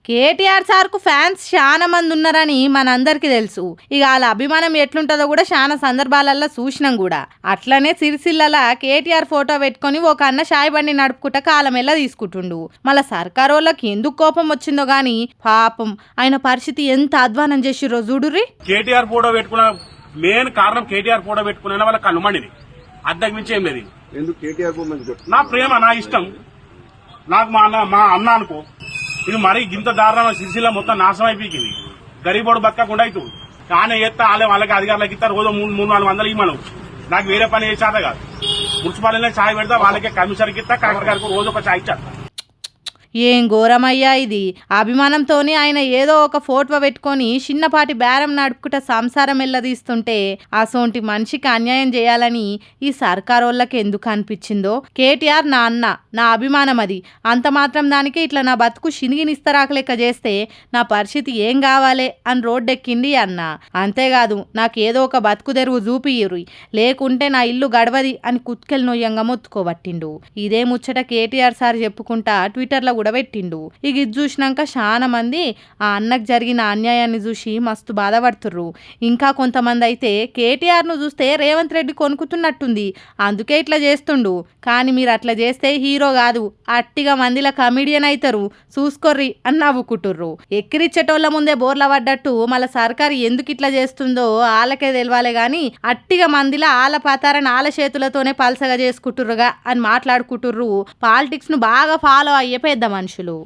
కేటీఆర్ సార్కు ఫ్యాన్స్ చాలా మంది ఉన్నారని మనందరికీ తెలుసు. ఇక వాళ్ళ అభిమానం ఎట్లుంటుందో కూడా చాలా సందర్భాలలో చూసినాం కూడా. అట్లనే సిరిసిల్లల కేటీఆర్ ఫోటో పెట్టుకొని ఒక అన్న షాయి బండి నడుపుకుంటా కాలం ఎలా తీసుకుంటుండు. మళ్ళీ సర్కారోళ్ళకి ఎందుకు కోపం వచ్చిందో గానీ పాపం ఆయన పరిస్థితి ఎంత అధ్వానం చేసిర్రో చూడుర్రి. కేటీఆర్ ఫోటో పెట్టుకున్న మెయిన్ కారణం కేటీఆర్ ఫోటో పెట్టుకున్న వాళ్ళ కనుమండిని అద్దకు మించి ఏం లేదు. ఎందుకు కేటీఆర్ నా ప్రేమ నా ఇష్టం, నాకు మా అన్న అనుకో. ఇది మరీ గింత దారుణం సిరిసిల్ల మొత్తం నాశనం అయిపోయింది. గరీబోడు బతకకుండా అవుతుంది. కానీ ఎత్తా వాళ్ళకి అధికారులకు ఇస్తారు. రోజు 300-400 ఇవ్వను. నాకు వేరే పని చేసేదా కాదు. మున్సిపాలిటీలో ఛాయ్ పెడతా, వాళ్ళకే కమిషనర్కి ఇస్తా, కలెక్టర్ గారికి రోజు ఒక ఛాయ్ ఇచ్చా. ఏం ఘోరమయ్యా ఇది. అభిమానంతోనే ఆయన ఏదో ఒక ఫోటో పెట్టుకొని చిన్నపాటి బేరం నడుపుకుంట సంసారం ఎల్లదీస్తుంటే అసోంటి మనిషికి అన్యాయం చేయాలని ఈ సర్కారోళ్ళకి ఎందుకు అనిపించిందో. కేటీఆర్ నా అన్న, నా అభిమానం, అది అంత మాత్రం దానికి ఇట్లా నా బతుకు శినిగినిస్తరాక లెక్క చేస్తే నా పరిస్థితి ఏం కావాలే అని రోడ్డెక్కింది అన్న. అంతేకాదు నాకు ఏదో ఒక బతుకు తెరువు చూపియ్యురు, లేకుంటే నా ఇల్లు గడవది అని కుత్కెలు నొయ్యంగా మొత్తుకోబట్టిండు. ఇదే ముచ్చట కేటీఆర్ సార్ చెప్పుకుంటా ట్విట్టర్లో కూడా పెట్టిండు. ఇక ఇది చూసినాక చాలా మంది ఆ అన్నకు జరిగిన అన్యాయాన్ని చూసి మస్తు బాధపడుతుర్రు. ఇంకా కొంతమంది అయితే కేటీఆర్ ను చూస్తే రేవంత్ రెడ్డి కొనుక్కుతున్నట్టుంది, అందుకే ఇట్లా చేస్తుండు. కానీ మీరు అట్లా చేస్తే హీరో కాదు, అట్టిగా మందిలా కమిడియన్ అవుతారు, చూసుకోర్రి అని నవ్వుకుంటుర్రు. ఎక్కిరిచ్చేటోళ్ళ ముందే బోర్ల పడ్డట్టు మళ్ళీ సర్కారు ఎందుకు ఇట్లా చేస్తుందో వాళ్ళకే తెలవాలే గాని అట్టిగా మందిలా ఆల పాతారని ఆల చేతులతోనే పలసగా చేసుకుంటుర్రుగా అని మాట్లాడుకుంటుర్రు. పాలిటిక్స్ ను బాగా ఫాలో అయ్యే పెద్ద మనుషులు.